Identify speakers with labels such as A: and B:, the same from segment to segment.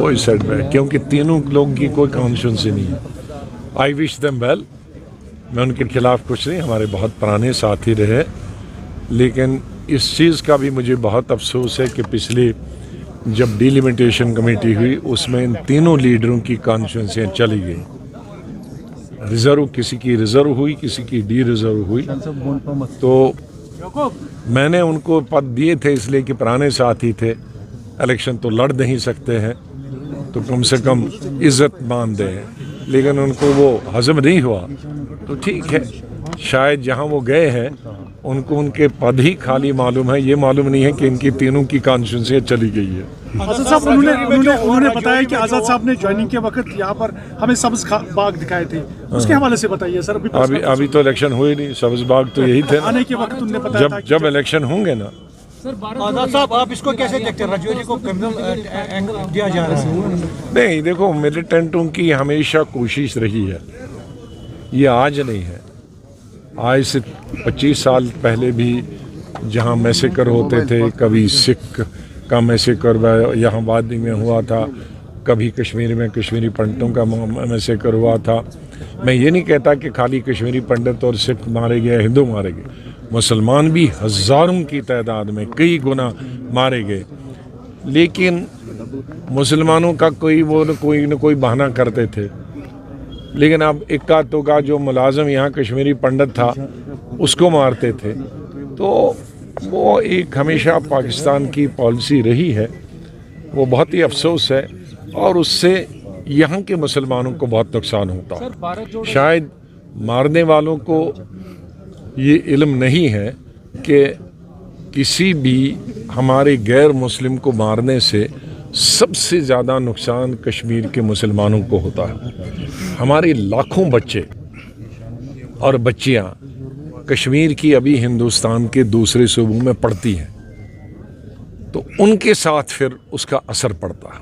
A: कोई सेटबैक, क्योंकि तीनों लोगों की कोई कॉन्शियंस नहीं है। आई विश देम वेल, मैं उनके खिलाफ कुछ नहीं, हमारे बहुत पुराने साथी रहे, लेकिन इस चीज़ का भी मुझे बहुत अफसोस है कि पिछले जब डिलिमिटेशन कमेटी हुई उसमें इन तीनों लीडरों की कॉन्स्टिट्यूंसियाँ चली गई। रिज़र्व, किसी की रिज़र्व हुई, किसी की डी रिज़र्व हुई। तो मैंने उनको पद दिए थे इसलिए कि पुराने साथी थे, इलेक्शन तो लड़ नहीं सकते हैं, तो कम से कम इज्जत मान दें, लेकिन उनको वो हजम नहीं हुआ। तो ठीक है, शायद जहां वो गए हैं उनको उनके पद ही खाली मालूम है, ये मालूम नहीं है कि इनकी तीनों की कॉन्स्टिट्यूंसी चली गई है।
B: आजाद साहब उन्होंने बताया कि आजाद साहब ने ज्वाइनिंग के वक्त यहाँ पर हमें सब्ज बाग दिखाए थे, उसके हवाले से बताइए सर।
A: अभी तो इलेक्शन हुए नहीं, सब्ज बाग तो यही थे
B: आने के वक्त उन्होंने बताया
A: जब इलेक्शन होंगे ना।
C: आजाद साहब, आप इसको कैसे देखते हैं, रजौरी को क्रिमिनल एंगल दिया जा रहा है?
A: नहीं, देखो मिलिटेंटों की हमेशा कोशिश रही है, ये आज नहीं है, आज से 25 साल पहले भी जहाँ मैसेकर होते थे, कभी सिख का मैसेकर यहाँ वादी में हुआ था, कभी कश्मीर में कश्मीरी पंडितों का मैसेकर हुआ था। मैं ये नहीं कहता कि खाली कश्मीरी पंडित और सिख मारे गए, हिंदू मारे गए, मुसलमान भी हज़ारों की तादाद में कई गुना मारे गए, लेकिन मुसलमानों का कोई न कोई बहाना करते थे। लेकिन अब इक्का दुक्का जो मुलाजिम यहाँ कश्मीरी पंडित था उसको मारते थे। तो वो एक हमेशा पाकिस्तान की पॉलिसी रही है, वो बहुत ही अफसोस है, और उससे यहाँ के मुसलमानों को बहुत नुकसान होता है। शायद मारने वालों को ये इल्म नहीं है कि किसी भी हमारे गैर मुस्लिम को मारने से सबसे ज़्यादा नुकसान कश्मीर के मुसलमानों को होता है। हमारे लाखों बच्चे और बच्चियां कश्मीर की अभी हिंदुस्तान के दूसरे सूबों में पढ़ती हैं, तो उनके साथ फिर उसका असर पड़ता है।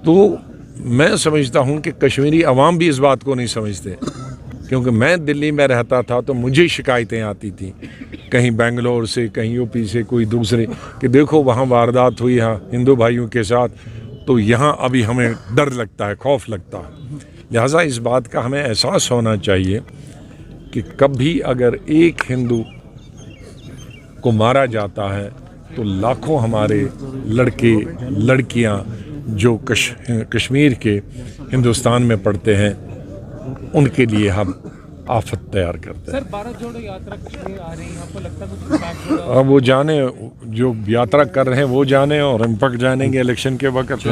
A: तो मैं समझता हूं कि कश्मीरी अवाम भी इस बात को नहीं समझते, क्योंकि मैं दिल्ली में रहता था तो मुझे शिकायतें आती थी कहीं बेंगलोर से, कहीं यूपी से, कोई दूसरे, कि देखो वहाँ वारदात हुई है हिंदू भाइयों के साथ, तो यहाँ अभी हमें डर लगता है, खौफ लगता है। लिहाजा इस बात का हमें एहसास होना चाहिए कि कभी अगर एक हिंदू को मारा जाता है तो लाखों हमारे लड़के लड़कियाँ जो कश्मीर के हिंदुस्तान में पढ़ते हैं उनके लिए हम आफत तैयार करते हैं।
D: सर, भारत जोड़ो यात्रा कश्मीर आ रही है, आपको लगता है कुछ इम्पैक्ट होगा?
A: अब वो जाने, जो यात्रा कर रहे हैं वो जाने, और हम पक जानेंगे इलेक्शन के वक्त।